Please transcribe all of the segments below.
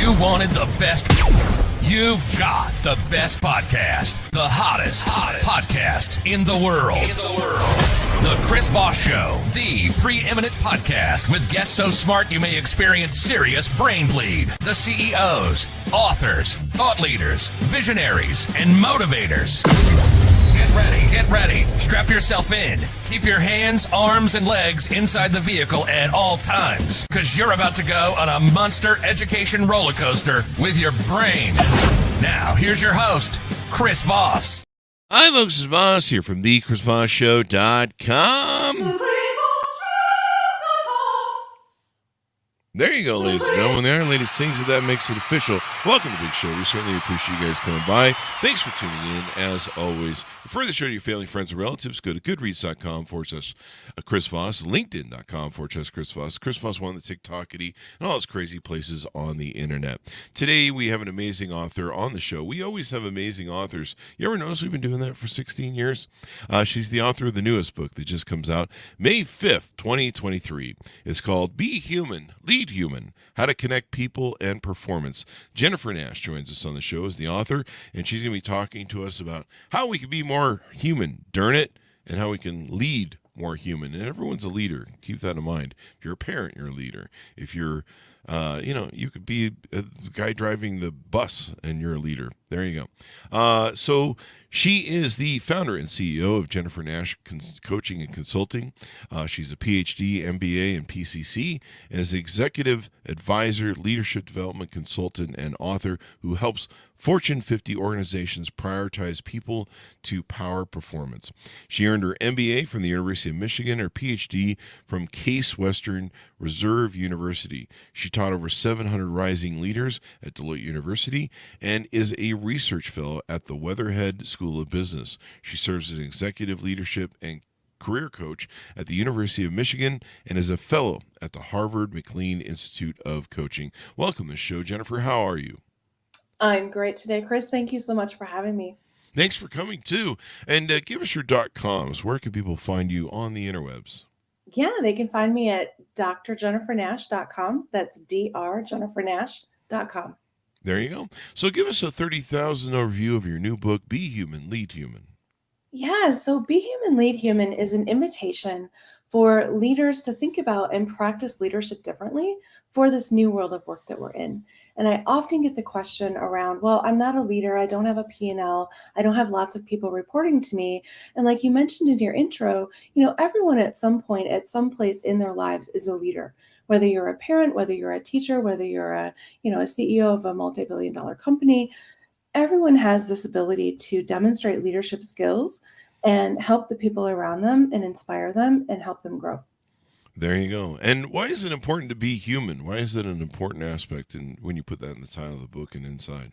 You wanted the best. You've got the best podcast. The hottest podcast in the world. The Chris Voss Show, the preeminent podcast with guests so smart you may experience serious brain bleed. The CEOs, authors, thought leaders, visionaries, and motivators. Get ready. Strap yourself in. Keep your hands, arms, and legs inside the vehicle at all times, because you're about to go on a monster education roller coaster with your brain. Now, here's your host, Chris Voss. Hi, folks. It's Voss here from thechrisvossshow.com. There you go, ladies and gentlemen. There, ladies sings it. That makes it official. Welcome to the big show. We certainly appreciate you guys coming by. Thanks for tuning in, as always. For the show to your family, friends, and relatives, go to goodreads.com/Chris Voss, linkedin.com/Chris Voss, Chris Voss One, the TikTokity, and all those crazy places on the internet. Today, we have an amazing author on the show. We always have amazing authors. You ever notice we've been doing that for 16 years? She's the author of the newest book that just comes out May 5th, 2023. It's called Be Human, Lead Human, How to Connect People and Performance. Jennifer Nash joins us on the show as the author, and she's going to be talking to us about how we can be more human, darn it, and how we can lead more human. And everyone's a leader. Keep that in mind. If you're a parent, you're a leader. If you're, you could be a guy driving the bus and you're a leader. There you go. So she is the founder and CEO of Jennifer Nash Coaching and Consulting. She's a PhD, MBA, and PCC, and is executive advisor, leadership development consultant, and author who helps Fortune 50 organizations prioritize people to power performance. She earned her MBA from the University of Michigan, her PhD from Case Western Reserve University. She taught over 700 rising leaders at Deloitte University and is a research fellow at the Weatherhead School of Business. She serves as an executive leadership and career coach at the University of Michigan and is a fellow at the Harvard McLean Institute of Coaching. Welcome to the show, Jennifer. How are you? I'm great today, Chris. Thank you so much for having me. Thanks for coming, too. And give us your .coms. Where can people find you on the interwebs? Yeah, they can find me at drjennifernash.com. That's drjennifernash.com. There you go. So give us a 30,000 overview of your new book, Be Human, Lead Human. Yeah, so Be Human, Lead Human is an invitation for leaders to think about and practice leadership differently for this new world of work that we're in. And I often get the question around, well, I'm not a leader. I don't have a P&L. I don't have lots of people reporting to me. And like you mentioned in your intro, everyone at some point, at some place in their lives is a leader. Whether you're a parent, whether you're a teacher, whether you're a CEO of a multi-billion-dollar company, everyone has this ability to demonstrate leadership skills and help the people around them and inspire them and help them grow. There you go. And why is it important to be human? Why is that an important aspect when you put that in the title of the book and inside?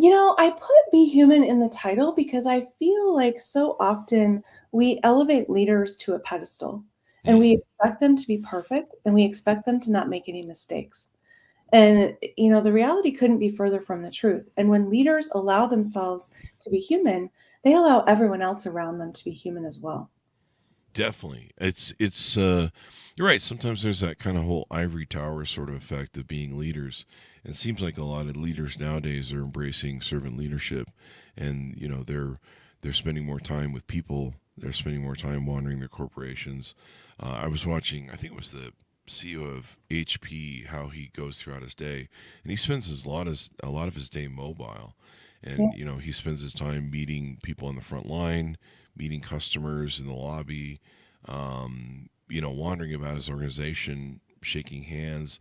I put Be Human in the title because I feel like so often we elevate leaders to a pedestal and we expect them to be perfect and we expect them to not make any mistakes. And, the reality couldn't be further from the truth. And when leaders allow themselves to be human, they allow everyone else around them to be human as well. Definitely. It's you're right. Sometimes there's that kind of whole ivory tower sort of effect of being leaders. It seems like a lot of leaders nowadays are embracing servant leadership and, they're spending more time with people. They're spending more time monitoring their corporations. I was watching, I think it was the CEO of HP, how he goes throughout his day, and he spends a lot of his day mobile, and he spends his time meeting people on the front line, meeting customers in the lobby, wandering about his organization, shaking hands,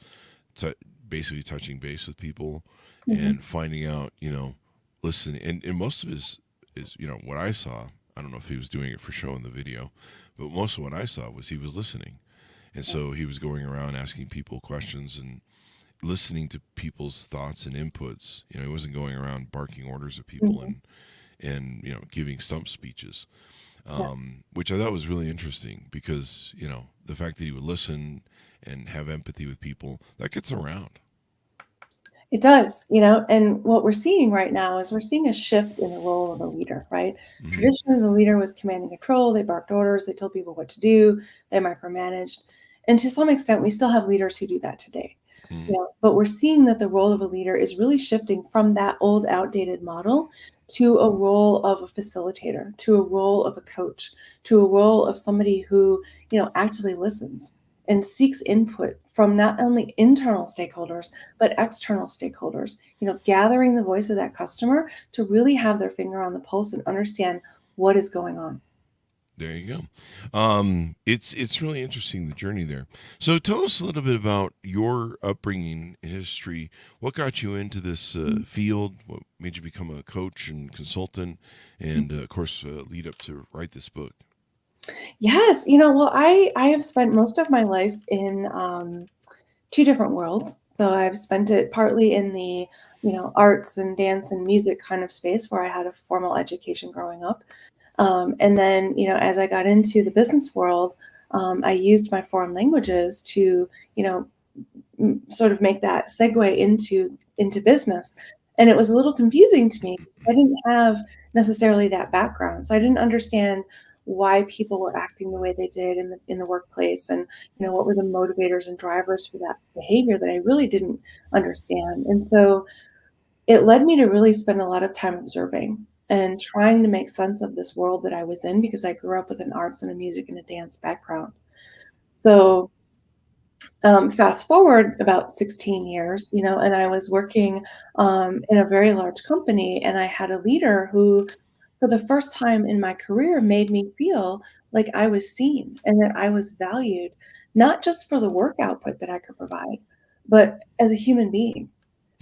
basically touching base with people, and finding out, listening, and most of his is what I saw. I don't know if he was doing it for show in the video, but most of what I saw was he was listening. And so he was going around asking people questions and listening to people's thoughts and inputs. He wasn't going around barking orders at people and giving stump speeches, which I thought was really interesting because, the fact that he would listen and have empathy with people, that gets around. It does, and what we're seeing right now is we're seeing a shift in the role of a leader, right? Mm-hmm. Traditionally, the leader was command and control. They barked orders. They told people what to do. They micromanaged. And to some extent, we still have leaders who do that today. Mhm. But we're seeing that the role of a leader is really shifting from that old outdated model to a role of a facilitator, to a role of a coach, to a role of somebody who, actively listens and seeks input from not only internal stakeholders but external stakeholders, gathering the voice of that customer to really have their finger on the pulse and understand what is going on. There you go. It's really interesting, the journey there. So tell us a little bit about your upbringing, history. What got you into this field? What made you become a coach and consultant, and of course, lead up to write this book? Yes, well, I have spent most of my life in two different worlds. So I've spent it partly in the arts and dance and music kind of space where I had a formal education growing up, and then as I got into the business world, I used my foreign languages to you know sort of make that segue into business. And it was a little confusing to me. I didn't have necessarily that background, so I didn't understand why people were acting the way they did in the workplace, and what were the motivators and drivers for that behavior that I really didn't understand. And so it led me to really spend a lot of time observing and trying to make sense of this world that I was in, because I grew up with an arts and a music and a dance background. So fast forward about 16 years, and I was working in a very large company, and I had a leader who, for the first time in my career, made me feel like I was seen and that I was valued, not just for the work output that I could provide, but as a human being.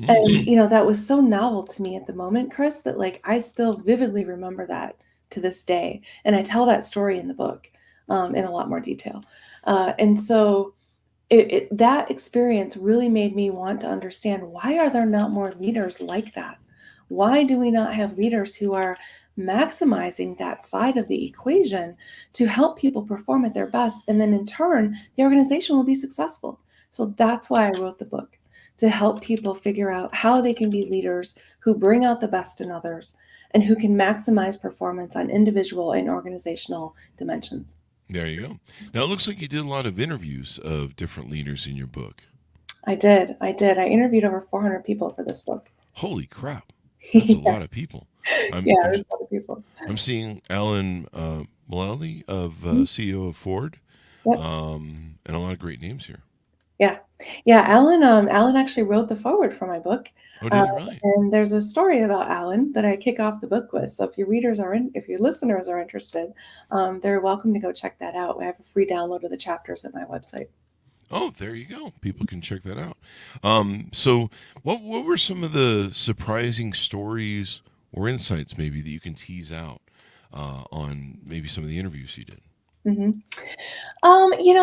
And, Mm. that was so novel to me at the moment, Chris, that like I still vividly remember that to this day. And I tell that story in the book in a lot more detail. And so that experience really made me want to understand, why are there not more leaders like that? Why do we not have leaders who are maximizing that side of the equation to help people perform at their best? And then in turn, the organization will be successful. So that's why I wrote the book, to help people figure out how they can be leaders who bring out the best in others and who can maximize performance on individual and organizational dimensions. There you go. Now it looks like you did a lot of interviews of different leaders in your book. I did. I did. I interviewed over 400 people for this book. Holy crap, that's a lot of Yes. people. Yeah, I'm I'm there's a lot of people. I'm seeing Alan Mullally of Mhm. CEO of Ford, Yep. and a lot of great names here. Yeah. Yeah, Alan actually wrote the foreword for my book. Oh, Uh, did he really? and there's a story about Alan that I kick off the book with. So if your listeners are interested, they're welcome to go check that out. I have a free download of the chapters at my website. Oh, there you go. People can check that out. So what were some of the surprising stories or insights maybe that you can tease out on maybe some of the interviews you did? hmm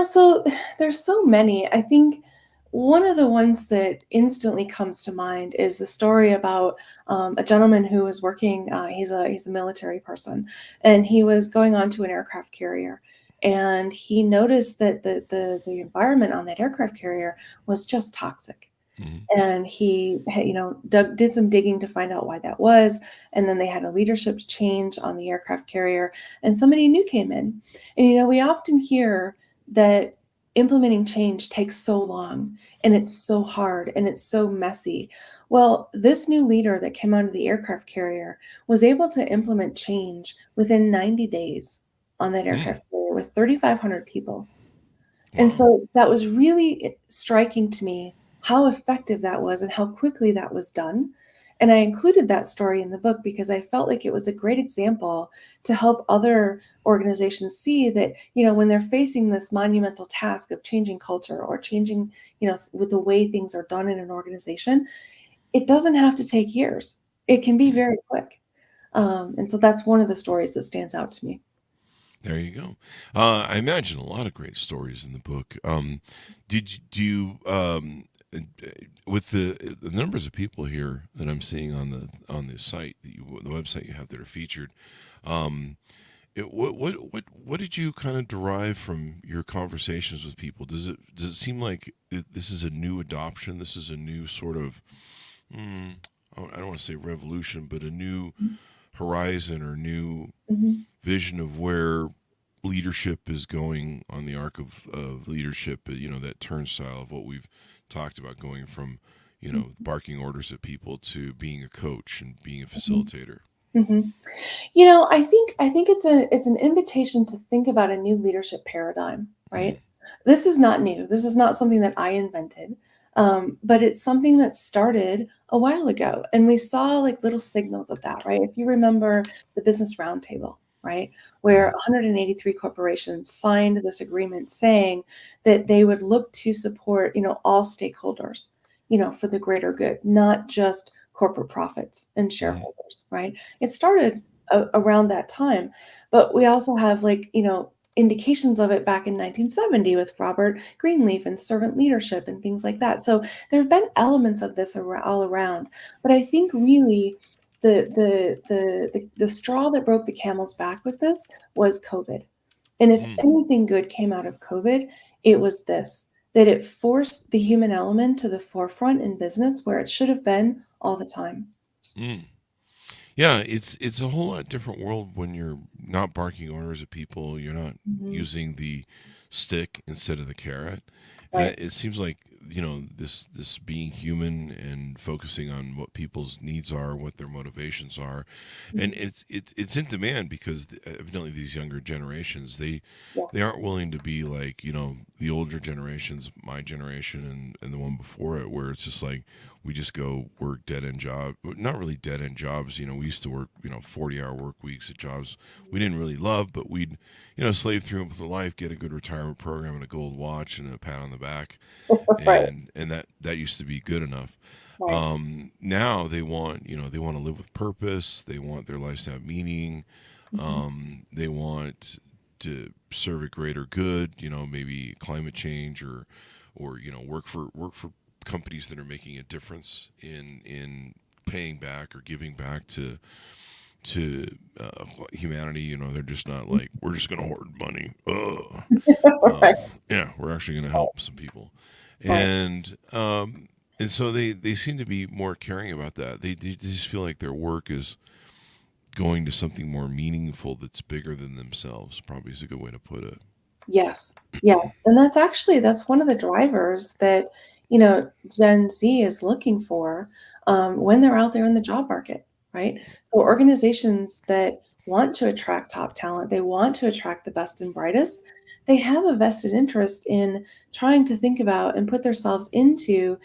so there's so many. I think one of the ones that instantly comes to mind is the story about a gentleman who was working. He's a military person, and he was going onto an aircraft carrier, and he noticed that the environment on that aircraft carrier was just toxic. Hmm. And he did some digging to find out why that was. And then they had a leadership change on the aircraft carrier, and somebody new came in. And we often hear that implementing change takes so long, and it's so hard, and it's so messy. Well, this new leader that came onto the aircraft carrier was able to implement change within 90 days on that Hmm. aircraft carrier with 3,500 people. And Wow. so that was really striking to me, how effective that was and how quickly that was done. And I included that story in the book because I felt like it was a great example to help other organizations see that, when they're facing this monumental task of changing culture or changing, with the way things are done in an organization, it doesn't have to take years. It can be Hmm. very quick. And so that's one of the stories that stands out to me. There you go. I imagine a lot of great stories in the book. Do you with the numbers of people here that I'm seeing on the site the website you have that are featured? Um, what did you kind of derive from your conversations with people? Does it seem like this is a new adoption? This is a new sort of mm, I don't want to say revolution, but a new horizon or new Mhm. vision of where leadership is going on the arc of leadership, that turnstile of what we've talked about going from, Mhm. barking orders at people to being a coach and being a Mhm. facilitator. Mhm. I think it's an invitation to think about a new leadership paradigm, Mm, right? This is not new. This is not something that I invented, but it's something that started a while ago, and we saw like little signals of that, right? If you remember the Business Roundtable, right, where mm, 183 corporations signed this agreement saying that they would look to support, all stakeholders, for the greater good, not just corporate profits and mm, shareholders, right? It started around that time, but we also have like, indications of it back in 1970 with Robert Greenleaf and servant leadership and things like that. So there have been elements of this all around, but I think really the straw that broke the camel's back with this was COVID. And if mm, anything good came out of COVID, it was this, that it forced the human element to the forefront in business where it should have been all the time. mm. Yeah, it's a whole lot different world when you're not barking orders at people. You're not Mhm. using the stick instead of the carrot, and Right. it seems like this being human and focusing on what people's needs are, what their motivations are, and Mhm. it's in demand because evidently these younger generations Yeah. they aren't willing to be like the older generations, my generation and the one before it, where it's just like we just go work dead end job, not really dead end jobs. We used to work 40-hour work weeks at jobs we didn't really love, but we'd slave through them for life, get a good retirement program and a gold watch and a pat on the back, Right. and that used to be good enough. Right. Now they want to live with purpose. They want their lives to have meaning. Mhm. They want to serve a greater good. Maybe climate change or work for companies that are making a difference in paying back or giving back to humanity. They're just not like we're just going to hoard money. Ugh. Right. Yeah, we're actually going to help some people, Right. and so they seem to be more caring about that. They just feel like their work is going to something more meaningful that's bigger than themselves. Probably is a good way to put it. Yes, yes, and that's one of the drivers that, Gen Z is looking for, when they're out there in the job market, right? So organizations that want to attract top talent, they want to attract the best and brightest, they have a vested interest in trying to think about and put themselves into,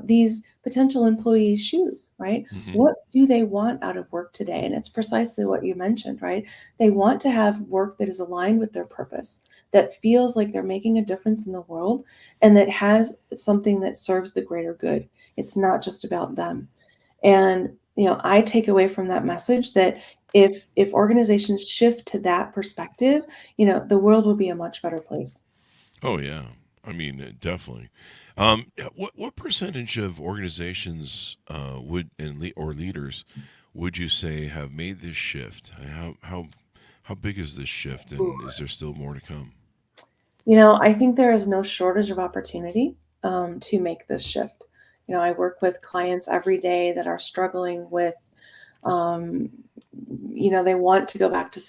these potential employees' shoes, right? Hmm. What do they want out of work today? And it's precisely what you mentioned, right? They want to have work that is aligned with their purpose, that feels like they're making a difference in the world, and that has something that serves the greater good. It's not just about them. And I take away from that message that if organizations shift to that perspective, the world will be a much better place. Oh yeah, I mean definitely. Yeah, what percentage of organizations would or leaders would you say have made this shift? How big is this shift, Ooh. and is there still more to come? I think there is no shortage of opportunity to make this shift. I work with clients every day that are struggling with, um, they want to go back to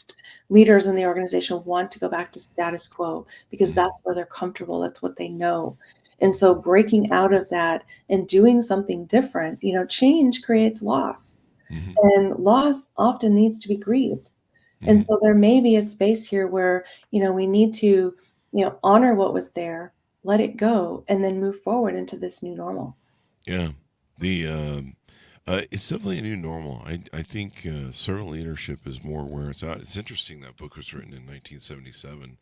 leaders in the organization want to go back to status quo because Hmm. that's where they're comfortable. That's what they know. And so breaking out of that and doing something different, change creates loss, Hmm. and loss often needs to be grieved. And Hmm. so there may be a space here where, we need to, honor what was there, let it go, and then move forward into this new normal. Yeah, the it's definitely a new normal. I think servant leadership is more where it's at. It's interesting that book was written in 1977.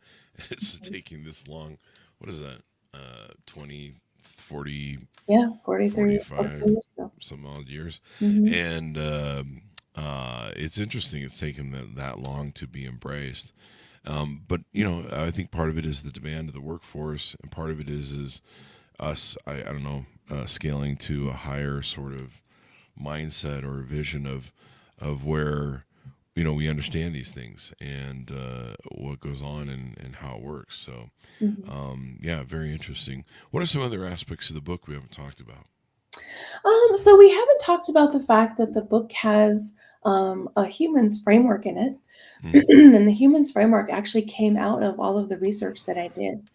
It's taking this long. What is that? 20, 40, Yeah, 43, 45, 43 years ago. some odd years, Mhm. and it's interesting. It's taken that long to be embraced. But I think part of it is the demand of the workforce, and part of it is us. I don't know, scaling to a higher sort of mindset or vision of where we understand these things and what goes on and how it works. So Mhm. yeah, very interesting. What are some other aspects of the book we haven't talked about? So we haven't talked about the fact that the book has a humans framework in it. Hmm. And the humans framework actually came out of all of the research that I did.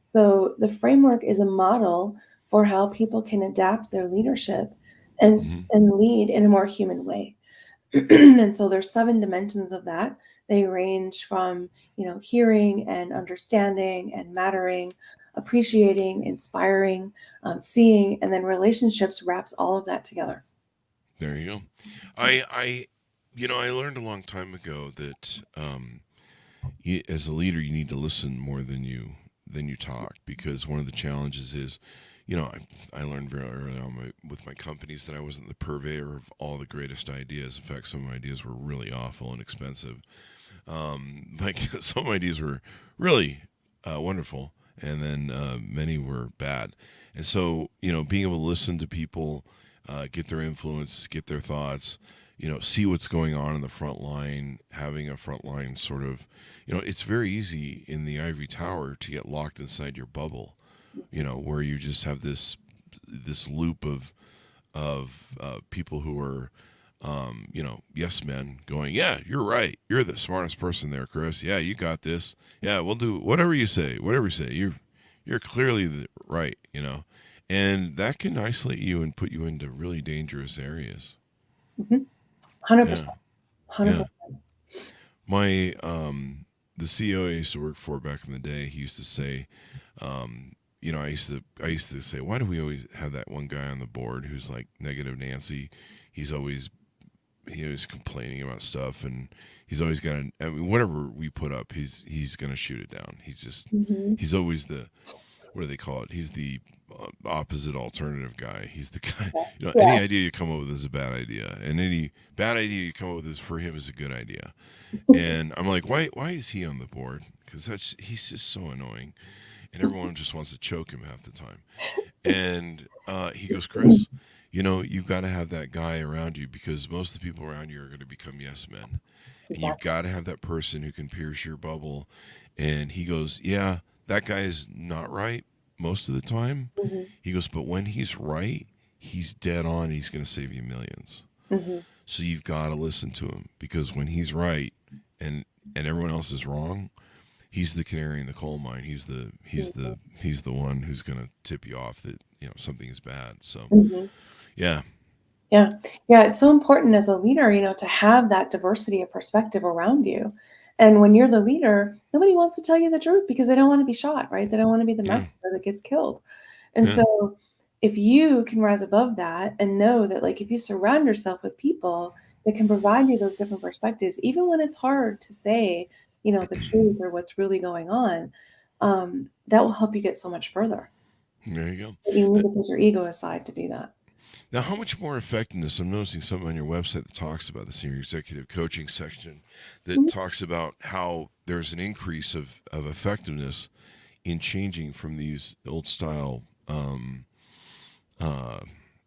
So the framework is a model for how people can adapt their leadership and Hmm. and lead in a more human way. And so there's 7 dimensions of that. They range from, hearing and understanding and mattering, appreciating, inspiring, seeing, and then relationships wraps all of that together. There you go. I I learned a long time ago that as a leader, you need to listen more than you talk, because one of the challenges is, I learned very early on with my companies that I wasn't the purveyor of all the greatest ideas. In fact, some ideas were really awful and expensive. Like some ideas were really wonderful, and then many were bad. And so, being able to listen to people, get their influence, get their thoughts, see what's going on in the front line, having a front line sort of, it's very easy in the ivory tower to get locked inside your bubble, where you just have this loop of people who are yes men going, yeah, you're right. You're the smartest person there, Chris. Yeah, you got this. Yeah, we'll do whatever you say. Whatever you say. You're clearly right. And that can isolate you and put you into really dangerous areas. Mhm. Yeah. 100%. Yeah. 100%. My the CEO I used to work for back in the day, he used to say, I used to say, why do we always have that one guy on the board who's like negative Nancy? He's always he was complaining about stuff, and he's always got I mean, whatever we put up, he's gonna shoot it down. Mhm. He's always the, what do they call it? He's the opposite alternative guy. He's the guy. Any Yeah. idea you come up with is a bad idea, and any bad idea you come up with is for him is a good idea. And I'm like, why is he on the board? Because he's just so annoying, and everyone just wants to choke him half the time. And he goes, Chris, you've got to have that guy around you, because most of the people around you are going to become yes men. And you've Exactly. got to have that person who can pierce your bubble. And he goes, yeah, that guy is not right most of the time. Mhm. He goes, but when he's right, he's dead on. He's going to save you millions. Mhm. So you've got to listen to him, because when he's right and everyone else is wrong, he's the canary in the coal mine. He's the one who's going to tip you off that something is bad. So Mhm. yeah. Yeah. Yeah, it's so important as a leader, to have that diversity of perspective around you. And when you're the leader, nobody wants to tell you the truth because they don't want to be shot, right? They don't want to be the Yeah. messenger that gets killed. And Yeah. so if you can rise above that and know that, like, if you surround yourself with people that can provide you those different perspectives, even when it's hard to say, the truth or what's really going on, that will help you get so much further. There you go. But you Uh, need to put your ego aside to do that. Now, how much more effectiveness? I'm noticing something on your website that talks about this in your executive coaching section, that Mhm. talks about how there's an increase of effectiveness in changing from uh,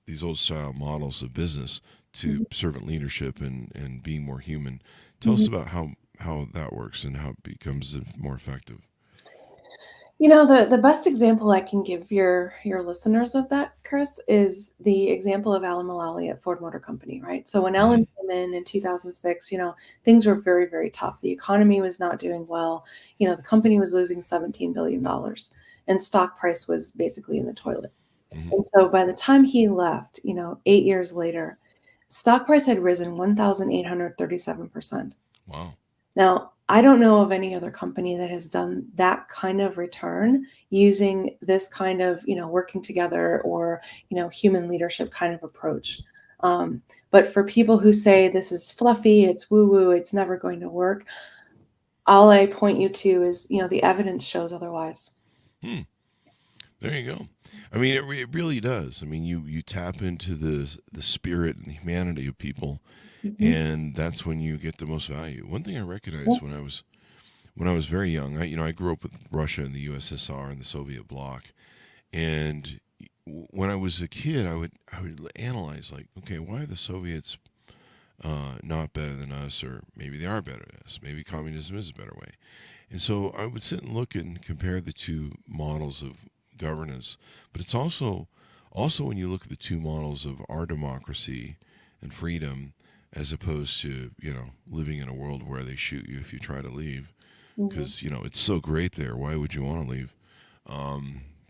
these old style models of business to Mhm. servant leadership and being more human. Tell us Mhm. about how that works and how it becomes more effective. The best example I can give your listeners of that, Chris, is the example of Alan Mulally at Ford Motor Company, right? So when Hmm. Alan came in 2006, things were very, very tough. The economy was not doing well. The company was losing $17 billion, and stock price was basically in the toilet. Hmm. And so by the time he left, 8 years later, stock price had risen 1,837%. Wow. Now, I don't know of any other company that has done that kind of return using this kind of, working together or, human leadership kind of approach. But for people who say this is fluffy, it's woo woo, it's never going to work, all I point you to is, the evidence shows otherwise. Hmm. There you go. I mean, it really does. I mean, you tap into the spirit and humanity of people, Mhm. and that's when you get the most value. One thing I Yeah. recognized when I was very young, I grew up with Russia and the USSR and the Soviet bloc, and when I was a kid, I would analyze, like, okay, why are the Soviets not better than us, or maybe they are better than us. Maybe communism is a better way. And so I would sit and look and compare the two models of governance. But it's also when you look at the two models of our democracy and freedom, as opposed to living in a world where they shoot you if you try to leave, Mhm. because it's so great there. Why would you want to leave?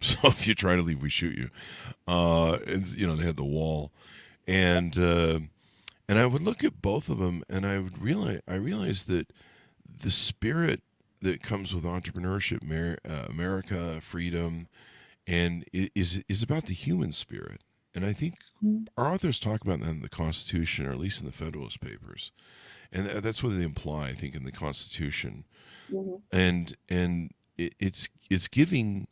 So if you try to leave, we shoot you. And they had the wall, and and I would look at both of them, and I realized that the spirit that comes with entrepreneurship, America, freedom, and is about the human spirit. And I think Mhm. our authors talk about that in the Constitution, or at least in the Federalist Papers, and that's what they imply. I think in the Constitution, Mhm. and it's giving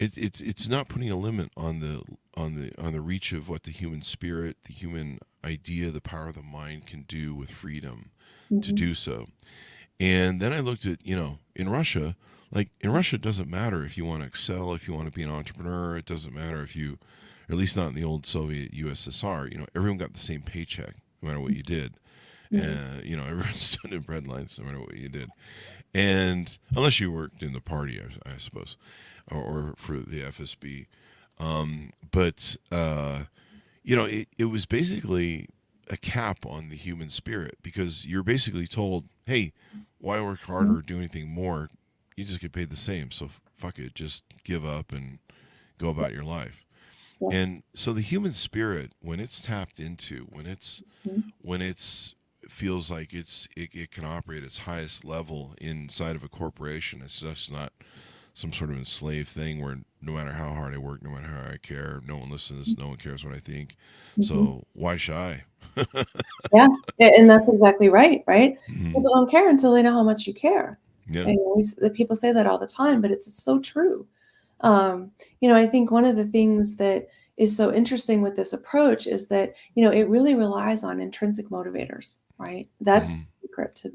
it's not putting a limit on the reach of what the human spirit, the human idea, the power of the mind can do with freedom to Mhm. do so. And then I looked at, in Russia, like in Russia, it doesn't matter if you want to excel, if you want to be an entrepreneur. It doesn't matter if you, or at least not in the old Soviet USSR, everyone got the same paycheck no matter what you did. Mhm. Everyone stood in bread lines no matter what you did. And unless you worked in the party, I suppose, or for the FSB. But it was basically a cap on the human spirit because you're basically told, hey, why work harder or do anything more? You just get paid the same. So fuck it, just give up and go about your life. Yeah. And so the human spirit, when it's tapped into, Mhm. when it's feels like it can operate at its highest level inside of a corporation, it's just not some sort of enslaved thing where no matter how hard I work, no matter how I care, no one listens, no one cares what I think. Mhm. So why should I? Yeah, and that's exactly right, right? Mhm. People don't care until they know how much you care. Yeah. And the people say that all the time, but it's so true. I think one of the things that is so interesting with this approach is that, it really relies on intrinsic motivators, right? That's Hmm. the secret to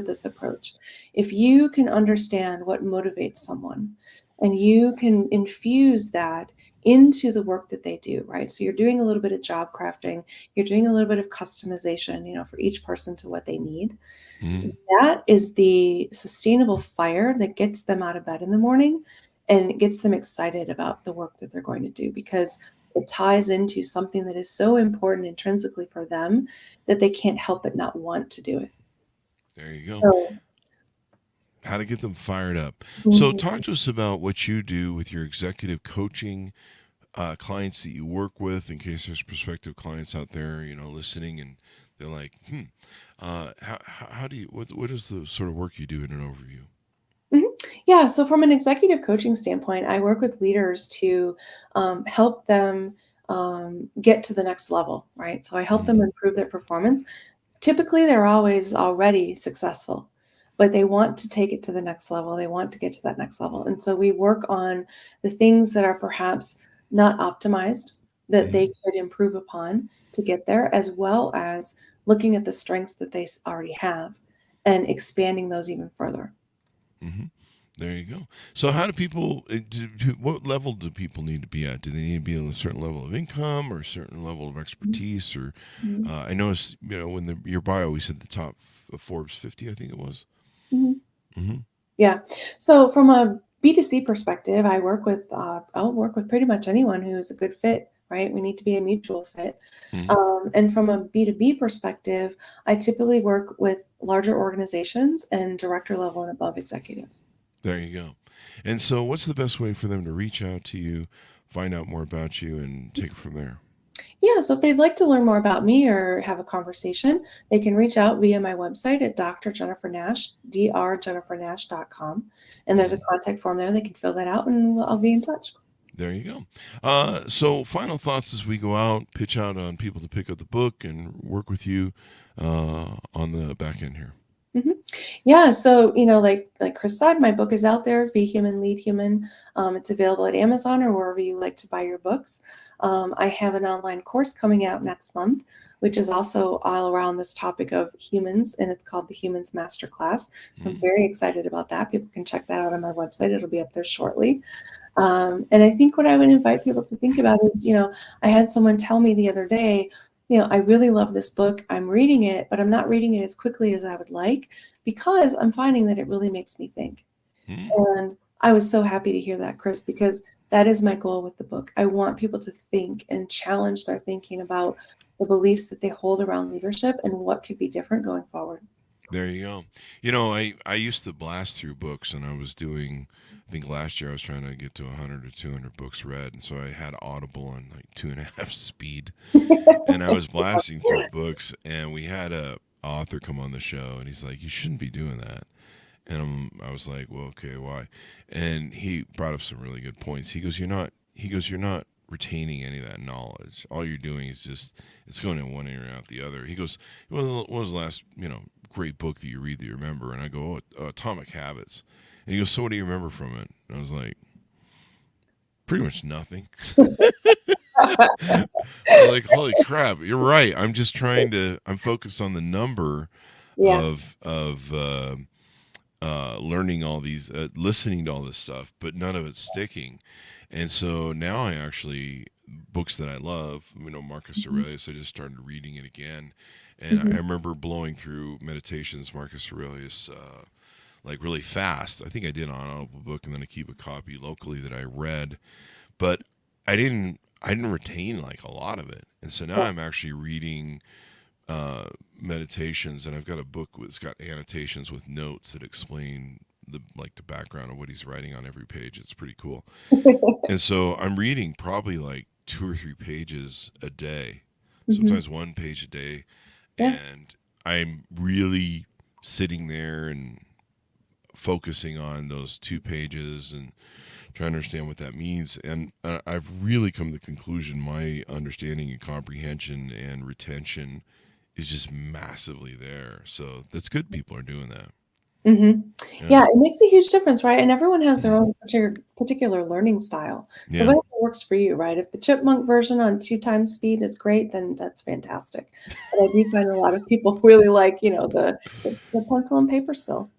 this approach. If you can understand what motivates someone and you can infuse that into the work that they do, right? So you're doing a little bit of job crafting, you're doing a little bit of customization, for each person to what they need. Hmm. That is the sustainable fire that gets them out of bed in the morning and it gets them excited about the work that they're going to do because it ties into something that is so important intrinsically for them that they can't help but not want to do it. There you go. So, How to get them fired up. So talk mhm. to us about what you do with your executive coaching clients that you work with, in case there's prospective clients out there, listening, and they're like, how do you, what is the sort of work you do in an overview? Mhm. Yeah, so from an executive coaching standpoint, I work with leaders to help them get to the next level, right? So I help them Hmm. improve their performance. Typically, they're always already successful, but they want to take it to the next level. They want to get to that next level. And so we work on the things that are perhaps not optimized that they Hmm. could improve upon to get there, as well as looking at the strengths that they already have and expanding those even further. Hmm. There you go. So, how do people? What level do people need to be at? Do they need to be at a certain level of income or a certain level of expertise? Or Mhm. I noticed, when your bio, we said the top Forbes 50, I think it was. Mhm. Hmm. Yeah. So from a B2C perspective, I'll work with pretty much anyone who is a good fit, right? We need to be a mutual fit. Hmm. And from a B2B perspective, I typically work with larger organizations and director level and above executives. There you go. And so, what's the best way for them to reach out to you, find out more about you, and take it from there? Yeah, so if they'd like to learn more about me or have a conversation, they can reach out via my website at Dr. Jennifer Nash, drjennifernash.com. And there's a Hmm. contact form there. They can fill that out and I'll be in touch. There you go. So, final thoughts as we go out, pitch out on people to pick up the book and work with you on the back end here. Mhm. Yeah, so like Chris said, my book is out there. Be Human, Lead Human. It's available at Amazon or wherever you like to buy your books. I have an online course coming out next month, which is also all around this topic of humans, and it's called the Humans Masterclass. So I'm Hmm. very excited about that. People can check that out on my website. It'll be up there shortly. And I think what I would invite people to think about is, I had someone tell me the other day, I really love this book. I'm reading it, but I'm not reading it as quickly as I would like because I'm finding that it really makes me think. Hmm. And I was so happy to hear that, Chris, because that is my goal with the book. I want people to think and challenge their thinking about the beliefs that they hold around leadership and what could be different going forward. There you go. I used to blast through books, and I was doing I think last year I was trying to get to 100 or 200 books read, and so I had Audible on like 2.5 speed, and I was blasting through books. And we had a author come on the show, and he's like, "You shouldn't be doing that." And I was like, "Well, okay, why?" And he brought up some really good points. He goes, "You're not." He goes, "You're not retaining any of that knowledge. All you're doing is just it's going in one ear and out the other." He goes, What was the last great book that you read that you remember?" And I go, Atomic Habits." And he goes, "So what do you remember from it?" And I was like, "Pretty much nothing." I was like, "Holy crap, you're right. I'm focused on the number Yeah. of learning all these, listening to all this stuff, but none of it's sticking. And so now I actually, books that I love, Marcus Mhm. Aurelius, I just started reading it again. And I Mhm. remember blowing through Meditations, Marcus Aurelius, like really fast. I think I did on an Audible book, and then I keep a copy locally that I read. But I didn't retain like a lot of it. And so now Yeah. I'm actually reading Meditations, and I've got a book that's got annotations with notes that explain the background of what he's writing on every page. It's pretty cool. And so I'm reading probably like 2 or 3 pages a day, Mhm. sometimes one page a day, Yeah. and I'm really sitting there and focusing on those 2 pages and trying to understand what that means. And I've really come to the conclusion my understanding and comprehension and retention is just massively there. So that's good. People are doing that. Mhm. Yeah. Yeah, it makes a huge difference, right? And everyone has their Mhm. own particular learning style. So Yeah. whatever works for you, right? If the chipmunk version on 2 times speed is great, then that's fantastic. But I do find a lot of people really like, the pencil and paper still.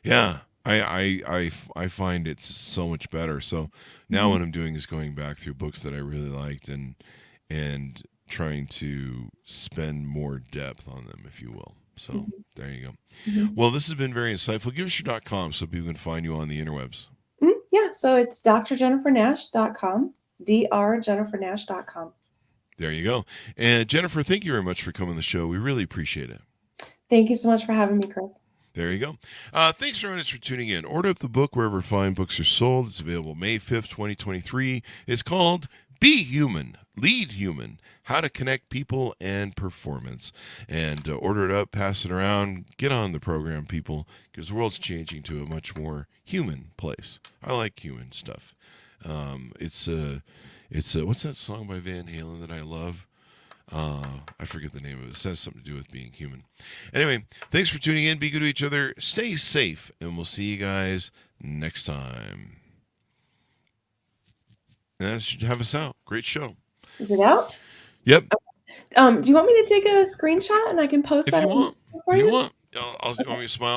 Yeah. I find it's so much better. So now Mhm. what I'm doing is going back through books that I really liked and trying to spend more depth on them, if you will. So Mhm. there you go. Mhm. Well, this has been very insightful. Give us your .com so people can find you on the interwebs. Yeah, so it's drjennifernash.com, drjennifernash.com. There you go. And Jennifer, thank you very much for coming on the show. We really appreciate it. Thank you so much for having me, Chris. There you go. Thanks very much for tuning in. Order up the book wherever fine books are sold. It's available May 5th, 2023. It's called Be Human, Lead Human, How to Connect People and Performance. And order it up, pass it around, get on the program, people, because the world's changing to a much more human place. I like human stuff. It's what's that song by Van Halen that I love? I forget the name of it. It says something to do with being human. Anyway, thanks for tuning in. Be good to each other. Stay safe, and we'll see you guys next time. And that should have us out. Great show. Is it out? Yep. Do you want me to take a screenshot and I can post If that you on want, for if you you? want, you want me to smile.